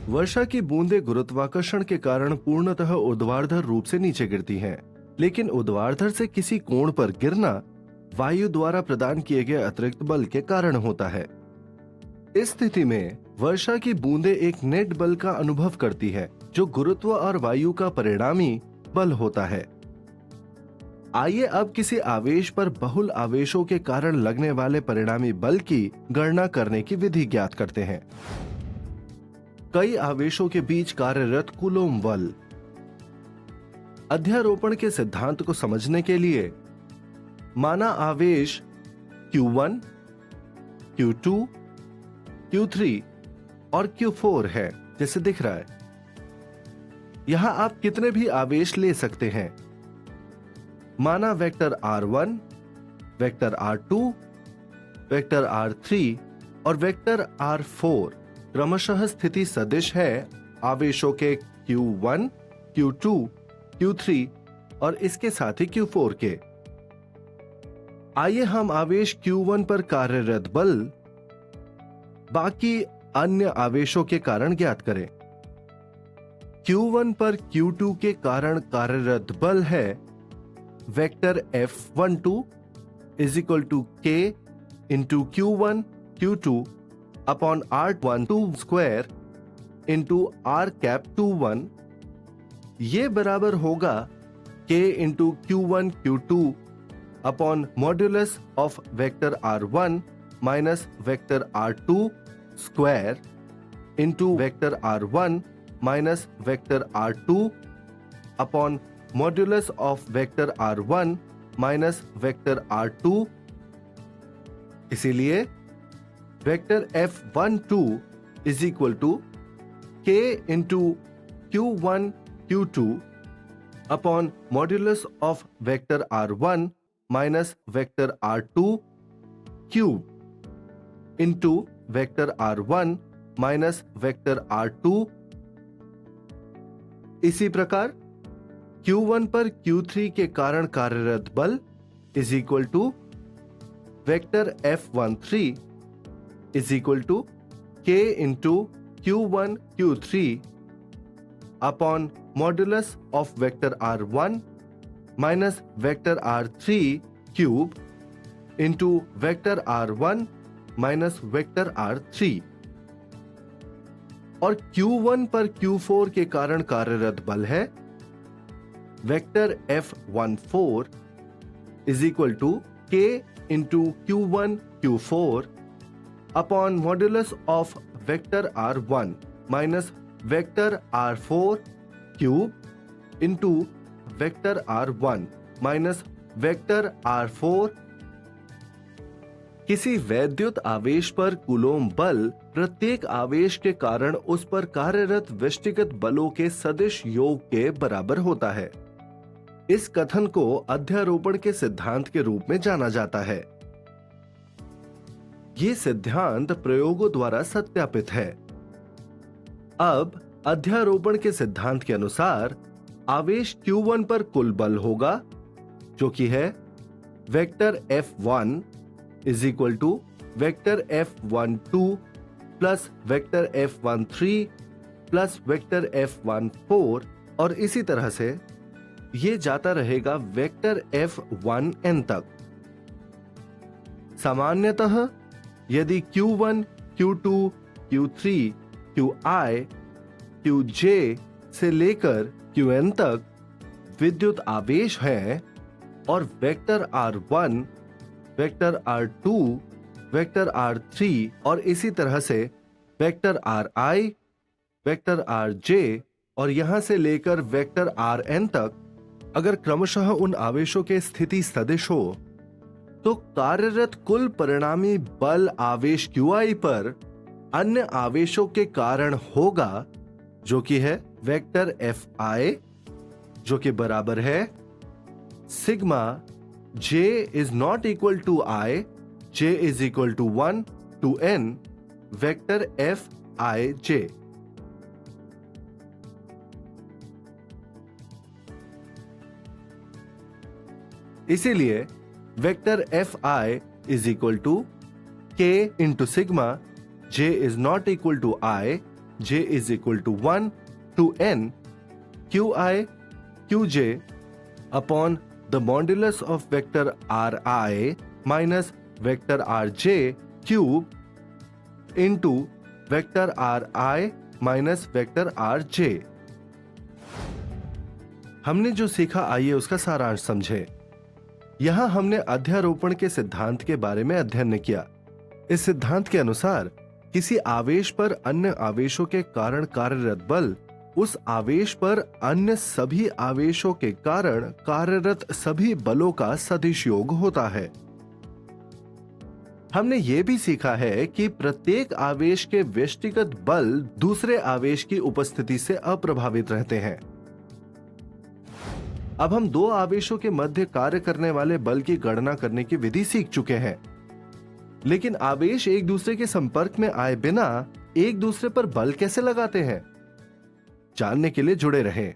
वर्षा की बूंदें गुरुत्वाकर्षण के कारण पूर्णतः ऊर्ध्वाधर रूप से नीचे गिरती हैं, लेकिन ऊर्ध्वाधर से किसी कोण पर गिरना वायु द्वारा प्रदान किए गए अतिरिक्त बल के कारण होता है। इस स्थिति में वर्षा की बूंदें एक नेट बल का अनुभव करती है, जो गुरुत्व और वायु का परिणामी बल होता है। आइए अब किसी आवेश पर बहुल आवेशों के कारण लगने वाले परिणामी बल की गणना करने की विधि ज्ञात करते हैं। कई आवेशों के बीच कार्यरत कूलोम्ब बल। अध्यारोपण के सिद्धांत को समझने के लिए माना आवेश Q1, Q2, Q3 और Q4 है, जैसे दिख रहा है। यहां आप कितने भी आवेश ले सकते हैं। माना vector R1, vector R2, vector R3 और वेक्टर R4 क्रमशः स्थिति सदिश है आवेशों के Q1, Q2, Q3 और इसके साथ ही Q4 के। आइए हम आवेश Q1 पर कार्यरत बल बाकी अन्य आवेशों के कारण ज्ञात करें। Q1 पर Q2 के कारण कार्यरत बल है vector F12 is equal to K into Q1 Q2 upon R12 square into R cap 21। ये बराबर होगा K into Q1 Q2 upon modulus of vector R1 minus vector R2 square into vector R1 minus vector R2 upon modulus of vector R1 minus vector R2। इसीलिए vector F12 is equal to K into Q1 Q2 upon modulus of vector R1 minus vector R2 cube into vector R1 minus vector R2। इसी प्रकार Q1 पर Q3 के कारण कार्यरत बल is equal to vector F13 is equal to K into Q1 Q3 upon modulus of vector R1 minus vector R3 cube into vector R1 minus vector R3। और Q1 पर Q4 के कारण कार्यरत बल है vector F14 is equal to K into Q1 Q4 upon modulus of vector R1 minus vector R4 cube into vector R1 minus vector R4। किसी वैद्युत आवेश पर कूलोम्ब बल प्रत्येक आवेश के कारण उस पर कार्यरत व्यष्टिगत बलों के सदिश योग के बराबर होता है। इस कथन को अध्यारोपण के सिद्धांत के रूप में जाना जाता है। ये सिद्धांत प्रयोगों द्वारा सत्यापित है। अब अध्यारोपण के सिद्धांत के अनुसार आवेश Q1 पर कुल बल होगा, जो कि है vector F1 is equal to vector F12 plus vector F13 plus vector F14 और इसी तरह से ये जाता रहेगा वेक्टर F1n तक। सामान्यतः यदि Q1, Q2, Q3, Qi, Qj से लेकर Qn तक विद्युत आवेश हैं और vector R1, vector R2, vector R3 और इसी तरह से वेक्टर Ri, वेक्टर Rj और यहां से लेकर वेक्टर Rn तक अगर क्रमशः उन आवेशों के स्थिति सदिश हो, तो कार्यरत कुल परिणामी बल आवेश Qi पर अन्य आवेशों के कारण होगा, जो कि है वेक्टर Fi, जो कि बराबर है sigma j is not equal to I, j is equal to 1 to n vector Fij। इसीलिए vector Fi is equal to K into sigma j is not equal to I, J is equal to 1 to n Qi Qj upon the modulus of vector Ri minus vector Rj cube into vector Ri minus vector Rj। हमने जो सीखा आइए उसका सारांश समझे। यहां हमने अध्यारोपण के सिद्धांत के बारे में अध्ययन किया। इस सिद्धांत के अनुसार किसी आवेश पर अन्य आवेशों के कारण कार्यरत बल उस आवेश पर अन्य सभी आवेशों के कारण कार्यरत सभी बलों का सदिश योग होता है। हमने यह भी सीखा है कि प्रत्येक आवेश के व्यष्टिगत बल दूसरे आवेश की उपस्थिति से अप्रभावित रहते हैं। अब हम दो आवेशों के मध्य कार्य करने वाले बल की गणना करने की विधि सीख चुके हैं, लेकिन आवेश एक दूसरे के संपर्क में आए बिना एक दूसरे पर बल कैसे लगाते हैं, जानने के लिए जुड़े रहें।